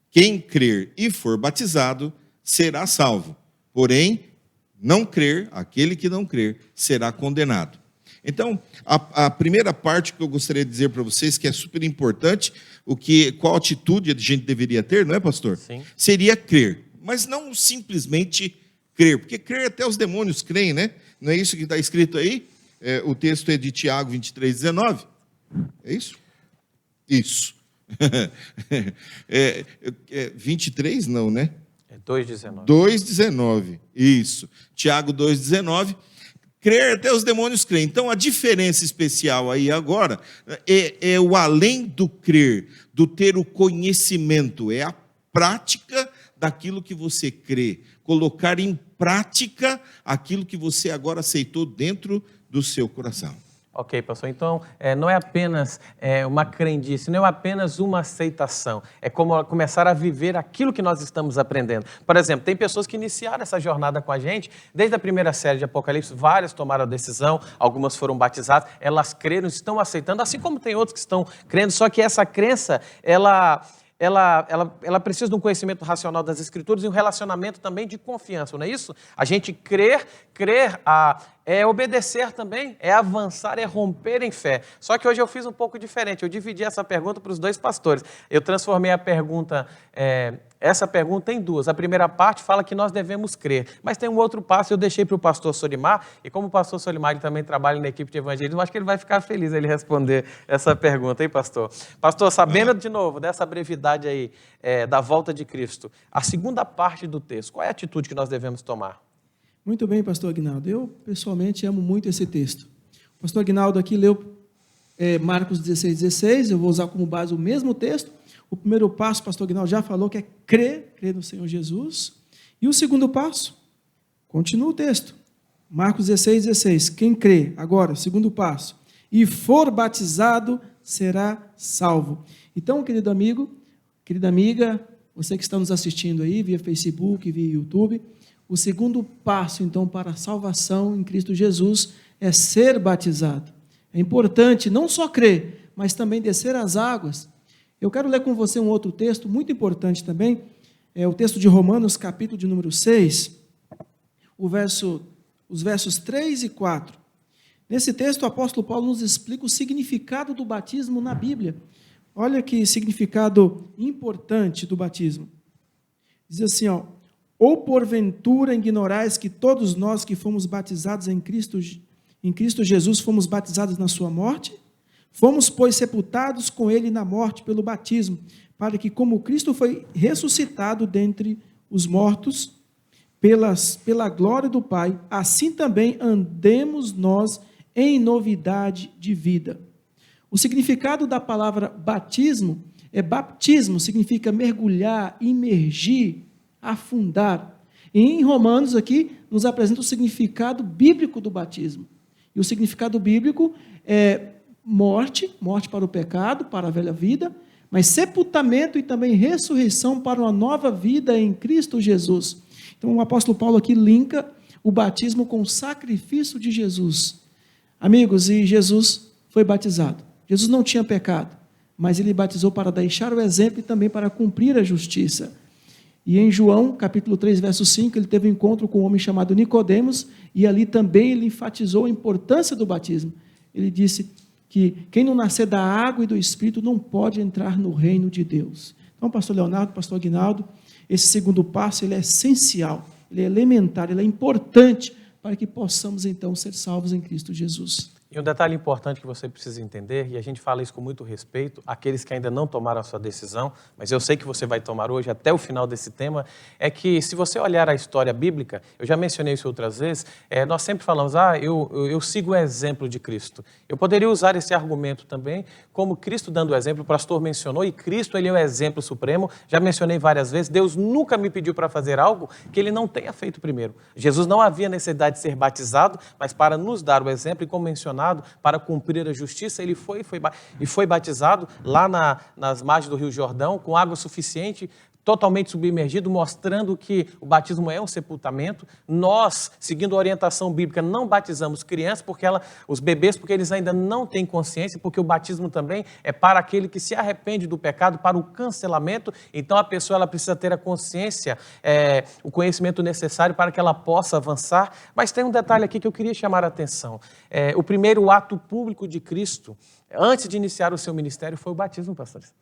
Quem crer e for batizado será salvo, porém, não crer, aquele que não crer, será condenado. Então, a primeira parte que eu gostaria de dizer para vocês, que é super importante, qual atitude a gente deveria ter, não é, pastor? Sim. Seria crer, mas não simplesmente crer, porque crer até os demônios creem, né? Não é isso que está escrito aí? O texto é de Tiago 23, 19. É isso? Isso. 23 não, né? 2,19. 2,19, isso. Tiago 2,19. Crer até os demônios creem. Então, a diferença especial aí agora é o além do crer, do ter o conhecimento, é a prática daquilo que você crê. Colocar em prática aquilo que você agora aceitou dentro do seu coração. Ok, pastor. Então, não é apenas uma crendice, não é apenas uma aceitação. É como começar a viver aquilo que nós estamos aprendendo. Por exemplo, tem pessoas que iniciaram essa jornada com a gente, desde a primeira série de Apocalipse, várias tomaram a decisão, algumas foram batizadas, elas creram, estão aceitando, assim como tem outros que estão crendo, só que essa crença, ela precisa de um conhecimento racional das Escrituras e um relacionamento também de confiança, não é isso? A gente crer é obedecer também, é avançar, é romper em fé. Só que hoje eu fiz um pouco diferente, eu dividi essa pergunta para os dois pastores. Eu transformei a pergunta, essa pergunta em duas. A primeira parte fala que nós devemos crer, mas tem um outro passo, eu deixei para o pastor Solimar, e como o pastor Solimar ele também trabalha na equipe de evangelismo, acho que ele vai ficar feliz ele responder essa pergunta, hein, pastor? Pastor, sabendo de novo dessa brevidade aí, da volta de Cristo, a segunda parte do texto, qual é a atitude que nós devemos tomar? Muito bem, pastor Aguinaldo. Eu, pessoalmente, amo muito esse texto. O pastor Aguinaldo aqui leu Marcos 16:16, eu vou usar como base o mesmo texto. O primeiro passo, o pastor Aguinaldo já falou, que é crer no Senhor Jesus. E o segundo passo, continua o texto. Marcos 16:16, quem crê, agora, segundo passo, e for batizado, será salvo. Então, querido amigo, querida amiga, você que está nos assistindo aí, via Facebook, via YouTube, o segundo passo, então, para a salvação em Cristo Jesus é ser batizado. É importante não só crer, mas também descer as águas. Eu quero ler com você um outro texto muito importante também, é o texto de Romanos, capítulo de número 6, os versos 3 e 4. Nesse texto, o apóstolo Paulo nos explica o significado do batismo na Bíblia. Olha que significado importante do batismo. Diz assim, ou porventura ignorais que todos nós que fomos batizados em Cristo Jesus fomos batizados na sua morte? Fomos, pois, sepultados com ele na morte pelo batismo, para que, como Cristo foi ressuscitado dentre os mortos, pela glória do Pai, assim também andemos nós em novidade de vida. O significado da palavra batismo significa mergulhar, imergir, afundar. E em Romanos aqui nos apresenta o significado bíblico do batismo. E o significado bíblico é morte para o pecado, para a velha vida, mas sepultamento e também ressurreição para uma nova vida em Cristo Jesus. Então o apóstolo Paulo aqui linka o batismo com o sacrifício de Jesus. Amigos, e Jesus foi batizado. Jesus não tinha pecado, mas ele batizou para deixar o exemplo e também para cumprir a justiça. E em João, capítulo 3, verso 5, ele teve um encontro com um homem chamado Nicodemos, e ali também ele enfatizou a importância do batismo. Ele disse que quem não nascer da água e do Espírito não pode entrar no reino de Deus. Então, pastor Leonardo, pastor Aguinaldo, esse segundo passo ele é essencial, ele é elementar, ele é importante para que possamos então ser salvos em Cristo Jesus. E um detalhe importante que você precisa entender, e a gente fala isso com muito respeito, aqueles que ainda não tomaram a sua decisão, mas eu sei que você vai tomar hoje até o final desse tema, é que se você olhar a história bíblica, eu já mencionei isso outras vezes, nós sempre falamos, eu sigo o exemplo de Cristo. Eu poderia usar esse argumento também, como Cristo dando o exemplo, o pastor mencionou, e Cristo ele é o exemplo supremo, já mencionei várias vezes, Deus nunca me pediu para fazer algo que ele não tenha feito primeiro. Jesus não havia necessidade de ser batizado, mas para nos dar o exemplo, e como mencionado, para cumprir a justiça, ele foi batizado lá nas margens do Rio Jordão, com água suficiente, totalmente submergido, mostrando que o batismo é um sepultamento. Nós, seguindo a orientação bíblica, não batizamos crianças, os bebês, porque eles ainda não têm consciência, porque o batismo também é para aquele que se arrepende do pecado, para o cancelamento. Então a pessoa ela precisa ter a consciência, o conhecimento necessário para que ela possa avançar. Mas tem um detalhe aqui que eu queria chamar a atenção. O primeiro ato público de Cristo, antes de iniciar o seu ministério, foi o batismo, pastores.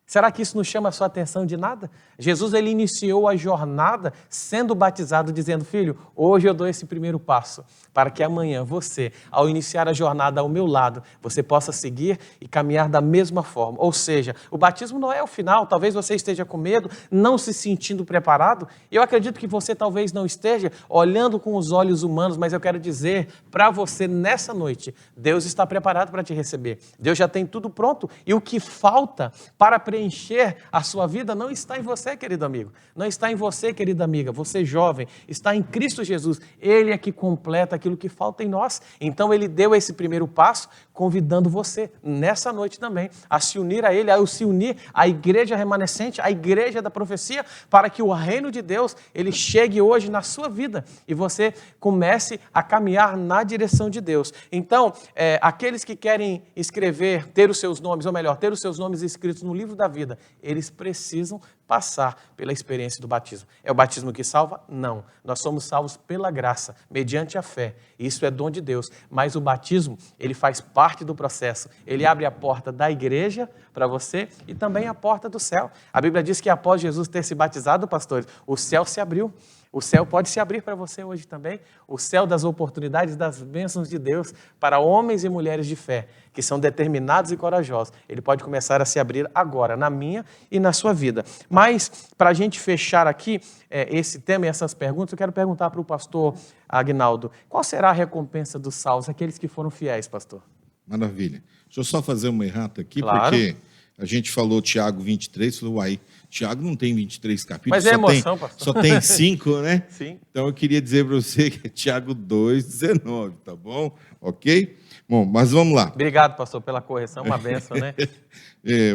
Será que isso não chama a sua atenção de nada? Jesus ele iniciou a jornada sendo batizado, dizendo, filho, hoje eu dou esse primeiro passo, para que amanhã você, ao iniciar a jornada ao meu lado, você possa seguir e caminhar da mesma forma. Ou seja, o batismo não é o final, talvez você esteja com medo, não se sentindo preparado. Eu acredito que você talvez não esteja olhando com os olhos humanos, mas eu quero dizer para você nessa noite, Deus está preparado para te receber. Deus já tem tudo pronto e o que falta para preencher preencher a sua vida não está em você, querido amigo. Não está em você, querida amiga. Você jovem, está em Cristo Jesus. Ele é que completa aquilo que falta em nós. Então ele deu esse primeiro passo, convidando você, nessa noite também, a se unir a ele, a se unir à igreja remanescente, à igreja da profecia, para que o reino de Deus, ele chegue hoje na sua vida e você comece a caminhar na direção de Deus. Então, aqueles que querem escrever, ter os seus nomes, ou melhor, ter os seus nomes escritos no livro da vida, eles precisam passar pela experiência do batismo. É o batismo que salva? Não. Nós somos salvos pela graça, mediante a fé. Isso é dom de Deus. Mas o batismo, ele faz parte do processo. Ele abre a porta da igreja para você e também a porta do céu. A Bíblia diz que após Jesus ter se batizado, pastores, o céu se abriu. O céu pode se abrir para você hoje também. O céu das oportunidades, das bênçãos de Deus para homens e mulheres de fé, que são determinados e corajosos. Ele pode começar a se abrir agora, na minha e na sua vida. Mas, para a gente fechar aqui esse tema e essas perguntas, eu quero perguntar para o pastor Agnaldo, qual será a recompensa dos salvos, aqueles que foram fiéis, pastor? Maravilha. Deixa eu só fazer uma errata aqui, Claro. porque a gente falou Tiago 23, falou, uai, Tiago não tem 23 capítulos, Mas é emoção, pastor. só tem 5, né? Sim. Então eu queria dizer para você que é Tiago 2:19, tá bom? Ok? Bom, mas vamos lá. Obrigado, pastor, pela correção, uma bênção, né?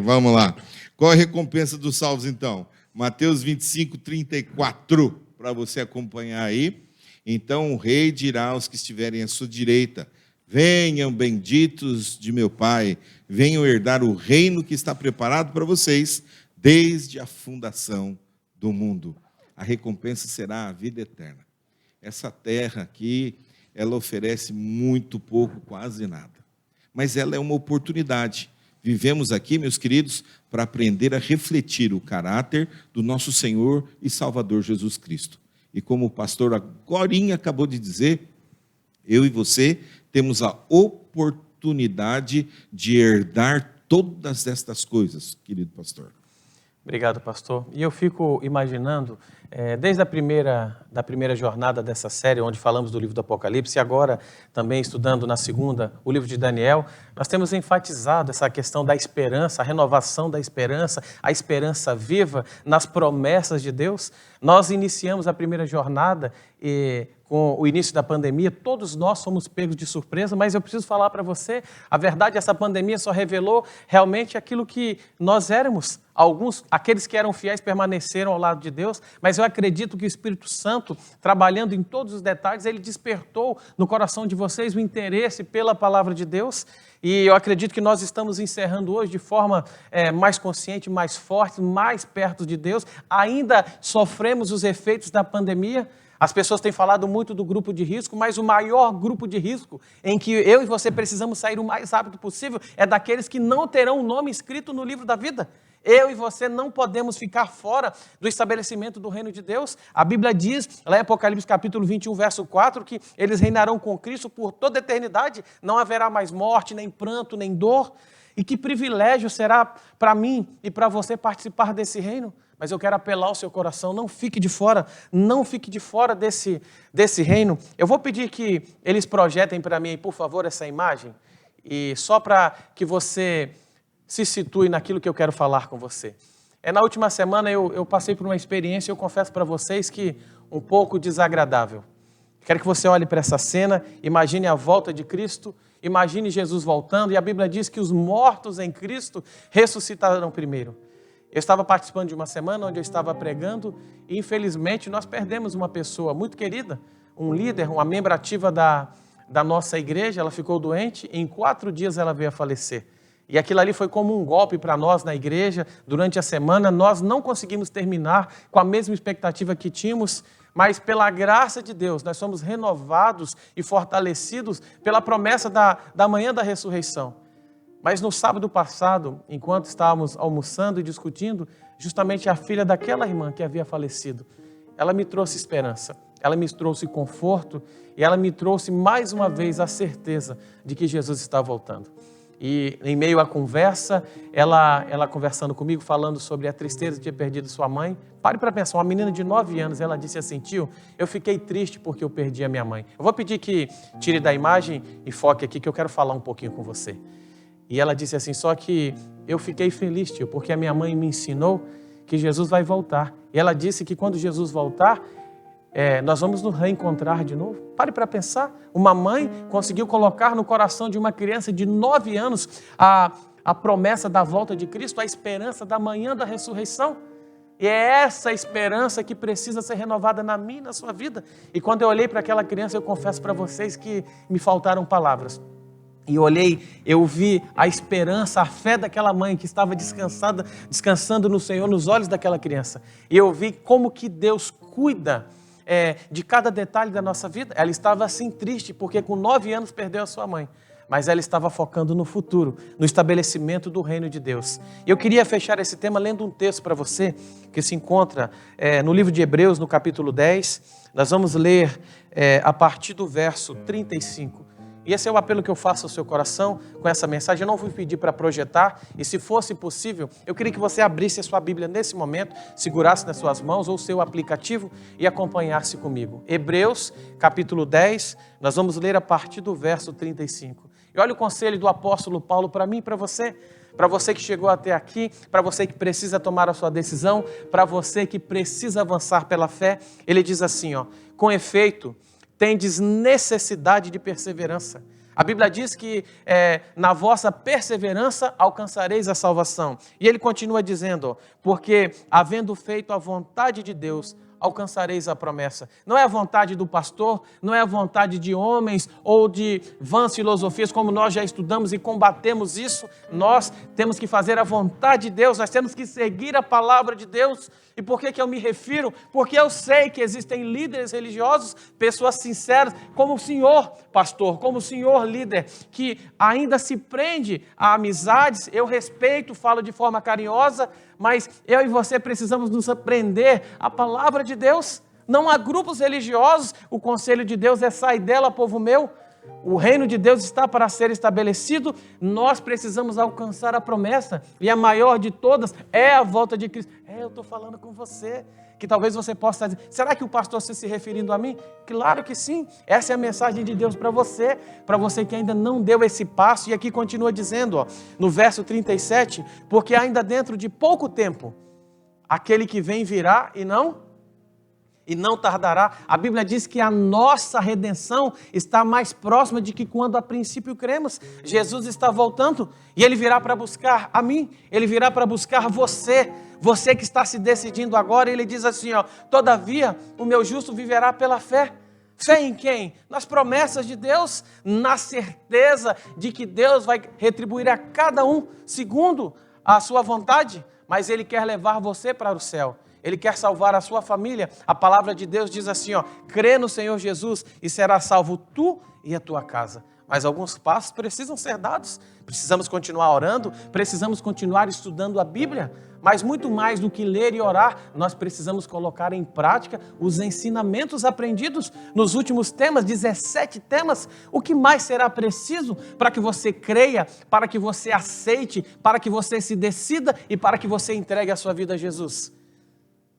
Vamos lá. Qual a recompensa dos salvos, então? Mateus 25:34, para você acompanhar aí. Então o rei dirá aos que estiverem à sua direita, venham benditos de meu Pai, venham herdar o reino que está preparado para vocês desde a fundação do mundo. A recompensa será a vida eterna. Essa terra aqui, ela oferece muito pouco, quase nada. Mas ela é uma oportunidade. Vivemos aqui, meus queridos, para aprender a refletir o caráter do nosso Senhor e Salvador Jesus Cristo. E como o pastor agorinha acabou de dizer, eu e você temos a oportunidade de herdar todas estas coisas, querido pastor. Obrigado, pastor. E eu fico imaginando, desde a primeira jornada dessa série, onde falamos do livro do Apocalipse, e agora também estudando na segunda o livro de Daniel, nós temos enfatizado essa questão da esperança, a renovação da esperança, a esperança viva nas promessas de Deus. Nós iniciamos a primeira jornada com o início da pandemia, todos nós fomos pegos de surpresa, mas eu preciso falar para você, a verdade, essa pandemia só revelou realmente aquilo que nós éramos. Aqueles que eram fiéis permaneceram ao lado de Deus, mas eu acredito que o Espírito Santo, trabalhando em todos os detalhes, ele despertou no coração de vocês o interesse pela palavra de Deus, e eu acredito que nós estamos encerrando hoje de forma mais consciente, mais forte, mais perto de Deus. Ainda sofremos os efeitos da pandemia. As pessoas têm falado muito do grupo de risco, mas o maior grupo de risco em que eu e você precisamos sair o mais rápido possível é daqueles que não terão o nome escrito no livro da vida. Eu e você não podemos ficar fora do estabelecimento do reino de Deus. A Bíblia diz, lá em Apocalipse capítulo 21, verso 4, que eles reinarão com Cristo por toda a eternidade. Não haverá mais morte, nem pranto, nem dor. E que privilégio será para mim e para você participar desse reino. Mas eu quero apelar ao seu coração, não fique de fora desse reino. Eu vou pedir que eles projetem para mim, por favor, essa imagem, e só para que você se situe naquilo que eu quero falar com você. Na última semana eu passei por uma experiência, eu confesso para vocês que um pouco desagradável. Quero que você olhe para essa cena, imagine a volta de Cristo, imagine Jesus voltando, e a Bíblia diz que os mortos em Cristo ressuscitarão primeiro. Eu estava participando de uma semana onde eu estava pregando e, infelizmente, nós perdemos uma pessoa muito querida, um líder, uma membro ativa da nossa igreja. Ela ficou doente e em 4 dias ela veio a falecer. E aquilo ali foi como um golpe para nós na igreja. Durante a semana, nós não conseguimos terminar com a mesma expectativa que tínhamos, mas pela graça de Deus, nós somos renovados e fortalecidos pela promessa da manhã da ressurreição. Mas no sábado passado, enquanto estávamos almoçando e discutindo, justamente a filha daquela irmã que havia falecido, ela me trouxe esperança, ela me trouxe conforto e ela me trouxe mais uma vez a certeza de que Jesus está voltando. E em meio à conversa, ela conversando comigo, falando sobre a tristeza de ter perdido sua mãe. Pare para pensar, uma menina de 9 anos, ela disse assim: tio, eu fiquei triste porque eu perdi a minha mãe. Eu vou pedir que tire da imagem e foque aqui que eu quero falar um pouquinho com você. E ela disse assim, só que eu fiquei feliz, tio, porque a minha mãe me ensinou que Jesus vai voltar. E ela disse que quando Jesus voltar, nós vamos nos reencontrar de novo. Pare para pensar, uma mãe conseguiu colocar no coração de uma criança de 9 anos a promessa da volta de Cristo, a esperança da manhã da ressurreição. E é essa esperança que precisa ser renovada na minha e na sua vida. E quando eu olhei para aquela criança, eu confesso para vocês que me faltaram palavras. E olhei, eu vi a esperança, a fé daquela mãe que estava descansando no Senhor, nos olhos daquela criança. E eu vi como que Deus cuida de cada detalhe da nossa vida. Ela estava assim triste, porque com 9 anos perdeu a sua mãe. Mas ela estava focando no futuro, no estabelecimento do reino de Deus. E eu queria fechar esse tema lendo um texto para você, que se encontra no livro de Hebreus, no capítulo 10. Nós vamos ler a partir do verso 35. E esse é o apelo que eu faço ao seu coração com essa mensagem. Eu não fui pedir para projetar, e se fosse possível, eu queria que você abrisse a sua Bíblia nesse momento, segurasse nas suas mãos ou o seu aplicativo e acompanhasse comigo. Hebreus, capítulo 10, nós vamos ler a partir do verso 35. E olha o conselho do apóstolo Paulo para mim e para você que chegou até aqui, para você que precisa tomar a sua decisão, para você que precisa avançar pela fé. Ele diz assim, com efeito, tendes necessidade de perseverança. A Bíblia diz que na vossa perseverança alcançareis a salvação. E ele continua dizendo, porque havendo feito a vontade de Deus, alcançareis a promessa. Não é a vontade do pastor, não é a vontade de homens ou de vãs filosofias, como nós já estudamos e combatemos isso. Nós temos que fazer a vontade de Deus, nós temos que seguir a palavra de Deus. E por que eu me refiro? Porque eu sei que existem líderes religiosos, pessoas sinceras, como o senhor pastor, como o senhor líder, que ainda se prende a amizades. Eu respeito, falo de forma carinhosa, mas eu e você precisamos nos aprender a palavra de Deus. Não há grupos religiosos, o conselho de Deus é sai dela, povo meu. O reino de Deus está para ser estabelecido, nós precisamos alcançar a promessa, e a maior de todas é a volta de Cristo. Eu estou falando com você, que talvez você possa dizer, será que o pastor está se referindo a mim? Claro que sim, essa é a mensagem de Deus para você que ainda não deu esse passo. E aqui continua dizendo, no verso 37, porque ainda dentro de pouco tempo, aquele que vem virá e não tardará. A Bíblia diz que a nossa redenção está mais próxima de que quando a princípio cremos. Jesus está voltando e Ele virá para buscar a mim, Ele virá para buscar você. Você que está se decidindo agora, Ele diz assim, todavia o meu justo viverá pela fé. Fé em quem? Nas promessas de Deus, na certeza de que Deus vai retribuir a cada um segundo a sua vontade, mas Ele quer levar você para o céu. Ele quer salvar a sua família. A palavra de Deus diz assim, crê no Senhor Jesus e será salvo tu e a tua casa. Mas alguns passos precisam ser dados. Precisamos continuar orando, precisamos continuar estudando a Bíblia. Mas muito mais do que ler e orar, nós precisamos colocar em prática os ensinamentos aprendidos nos últimos temas, 17 temas. O que mais será preciso para que você creia, para que você aceite, para que você se decida e para que você entregue a sua vida a Jesus?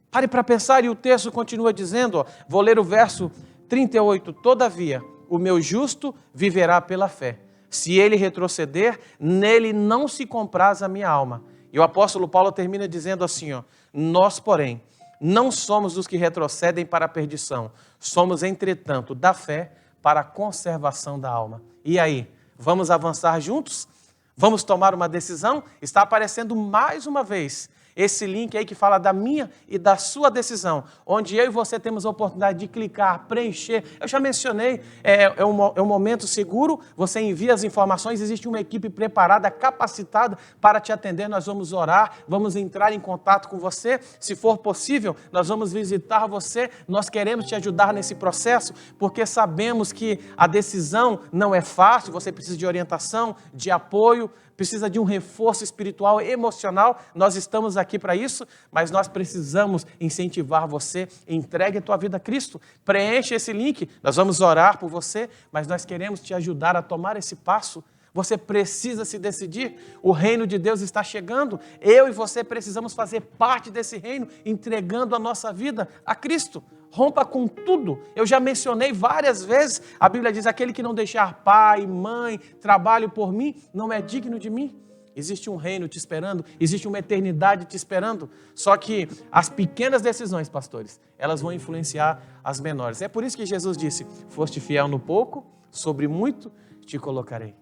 Pare para pensar, e o texto continua dizendo, vou ler o verso 38, todavia, o meu justo viverá pela fé. Se ele retroceder, nele não se compraz a minha alma. E o apóstolo Paulo termina dizendo assim, nós, porém, não somos os que retrocedem para a perdição, somos, entretanto, da fé para a conservação da alma. E aí, vamos avançar juntos? Vamos tomar uma decisão? Está aparecendo mais uma vez esse link aí que fala da minha e da sua decisão, onde eu e você temos a oportunidade de clicar, preencher. Eu já mencionei, é um momento seguro, você envia as informações, existe uma equipe preparada, capacitada para te atender. Nós vamos orar, vamos entrar em contato com você, se for possível, nós vamos visitar você, nós queremos te ajudar nesse processo, porque sabemos que a decisão não é fácil, você precisa de orientação, de apoio, precisa de um reforço espiritual, emocional. Nós estamos aqui para isso, mas nós precisamos incentivar você. Entregue a tua vida a Cristo. Preencha esse link. Nós vamos orar por você, mas nós queremos te ajudar a tomar esse passo. Você precisa se decidir. O reino de Deus está chegando. Eu e você precisamos fazer parte desse reino, entregando a nossa vida a Cristo. Rompa com tudo. Eu já mencionei várias vezes, a Bíblia diz, aquele que não deixar pai, mãe, trabalho por mim, não é digno de mim. Existe um reino te esperando, existe uma eternidade te esperando. Só que as pequenas decisões, pastores, elas vão influenciar as menores. É por isso que Jesus disse, foste fiel no pouco, sobre muito te colocarei.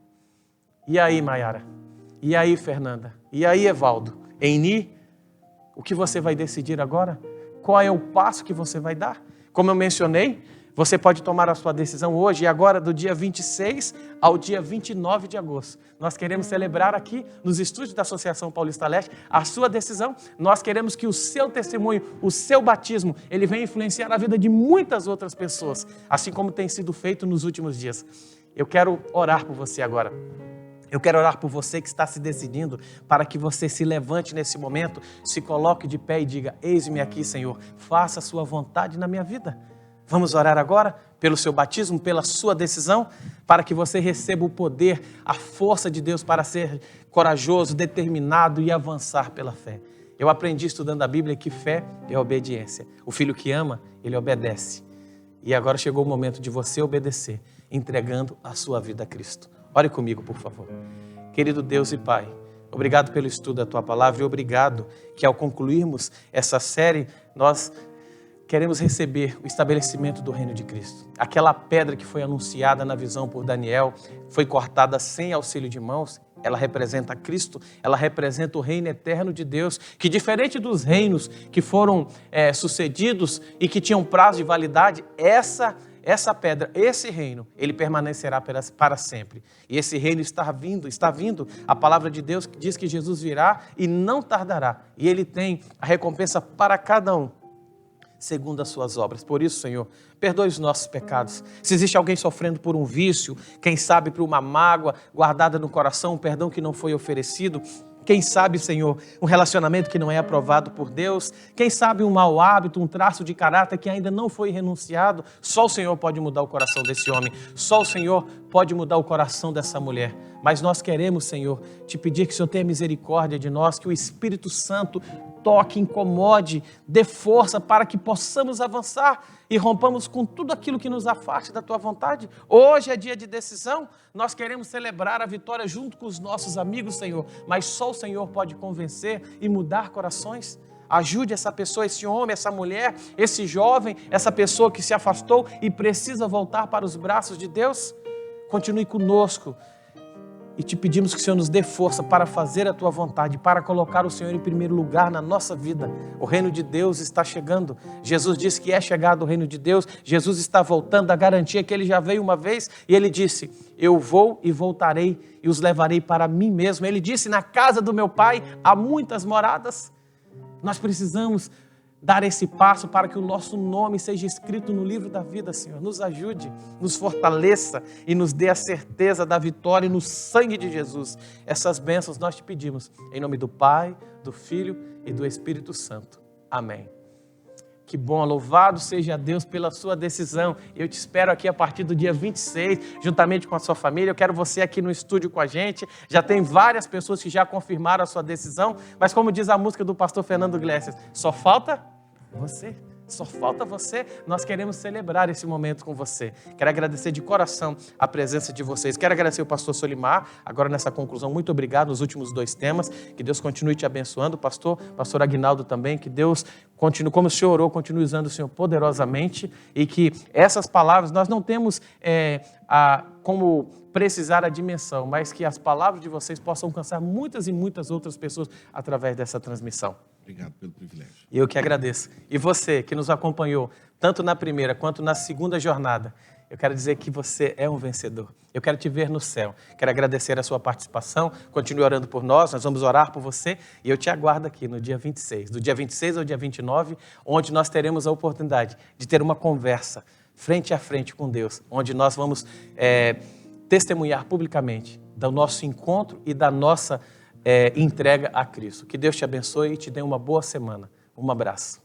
E aí, Maiara? E aí, Fernanda? E aí, Evaldo? Eni, o que você vai decidir agora? Qual é o passo que você vai dar? Como eu mencionei, você pode tomar a sua decisão hoje e agora do dia 26 ao dia 29 de agosto. Nós queremos celebrar aqui nos estúdios da Associação Paulista Leste a sua decisão. Nós queremos que o seu testemunho, o seu batismo, ele venha influenciar a vida de muitas outras pessoas, assim como tem sido feito nos últimos dias. Eu quero orar por você agora. Eu quero orar por você que está se decidindo para que você se levante nesse momento, se coloque de pé e diga, eis-me aqui, Senhor, faça a sua vontade na minha vida. Vamos orar agora pelo seu batismo, pela sua decisão, para que você receba o poder, a força de Deus para ser corajoso, determinado e avançar pela fé. Eu aprendi estudando a Bíblia que fé é obediência. O filho que ama, ele obedece. E agora chegou o momento de você obedecer, entregando a sua vida a Cristo. Ore comigo, por favor. Querido Deus e Pai, obrigado pelo estudo da Tua Palavra e obrigado que ao concluirmos essa série, nós queremos receber o estabelecimento do reino de Cristo. Aquela pedra que foi anunciada na visão por Daniel, foi cortada sem auxílio de mãos, ela representa Cristo, ela representa o reino eterno de Deus, que diferente dos reinos que foram sucedidos e que tinham prazo de validade, essa pedra, esse reino, ele permanecerá para sempre. E esse reino está vindo. A palavra de Deus diz que Jesus virá e não tardará. E ele tem a recompensa para cada um, segundo as suas obras. Por isso, Senhor, perdoe os nossos pecados. Se existe alguém sofrendo por um vício, quem sabe por uma mágoa guardada no coração, um perdão que não foi oferecido, quem sabe, Senhor, um relacionamento que não é aprovado por Deus, quem sabe um mau hábito, um traço de caráter que ainda não foi renunciado, só o Senhor pode mudar o coração desse homem, só o Senhor pode mudar o coração dessa mulher. Mas nós queremos, Senhor, te pedir que o Senhor tenha misericórdia de nós, que o Espírito Santo toque, incomode, dê força para que possamos avançar e rompamos com tudo aquilo que nos afaste da Tua vontade. Hoje é dia de decisão, nós queremos celebrar a vitória junto com os nossos amigos, Senhor, mas só o Senhor pode convencer e mudar corações. Ajude essa pessoa, esse homem, essa mulher, esse jovem, essa pessoa que se afastou e precisa voltar para os braços de Deus. Continue conosco. E te pedimos que o Senhor nos dê força para fazer a Tua vontade, para colocar o Senhor em primeiro lugar na nossa vida. O reino de Deus está chegando. Jesus disse que é chegado o reino de Deus. Jesus está voltando, a garantia que Ele já veio uma vez. E Ele disse, eu vou e voltarei e os levarei para mim mesmo. Ele disse, na casa do meu Pai há muitas moradas. Nós precisamos dar esse passo para que o nosso nome seja escrito no livro da vida, Senhor. Nos ajude, nos fortaleça e nos dê a certeza da vitória no sangue de Jesus. Essas bênçãos nós te pedimos, em nome do Pai, do Filho e do Espírito Santo. Amém. Que bom, louvado seja Deus pela sua decisão. Eu te espero aqui a partir do dia 26, juntamente com a sua família. Eu quero você aqui no estúdio com a gente. Já tem várias pessoas que já confirmaram a sua decisão, mas como diz a música do pastor Fernando Iglesias, só falta você. Só falta você, nós queremos celebrar esse momento com você. Quero agradecer de coração a presença de vocês. Quero agradecer o pastor Solimar, agora nessa conclusão, muito obrigado nos últimos 2 temas. Que Deus continue te abençoando, pastor Aguinaldo também, que Deus continue, como o senhor orou, continue usando o Senhor poderosamente e que essas palavras, nós não temos como precisar a dimensão, mas que as palavras de vocês possam alcançar muitas e muitas outras pessoas através dessa transmissão. Obrigado pelo privilégio. Eu que agradeço. E você que nos acompanhou, tanto na primeira quanto na segunda jornada, eu quero dizer que você é um vencedor. Eu quero te ver no céu. Quero agradecer a sua participação. Continue orando por nós, nós vamos orar por você. E eu te aguardo aqui no dia 26. Do dia 26 ao dia 29, onde nós teremos a oportunidade de ter uma conversa frente a frente com Deus, onde nós vamos testemunhar publicamente do nosso encontro e da nossa entrega a Cristo. Que Deus te abençoe e te dê uma boa semana. Um abraço.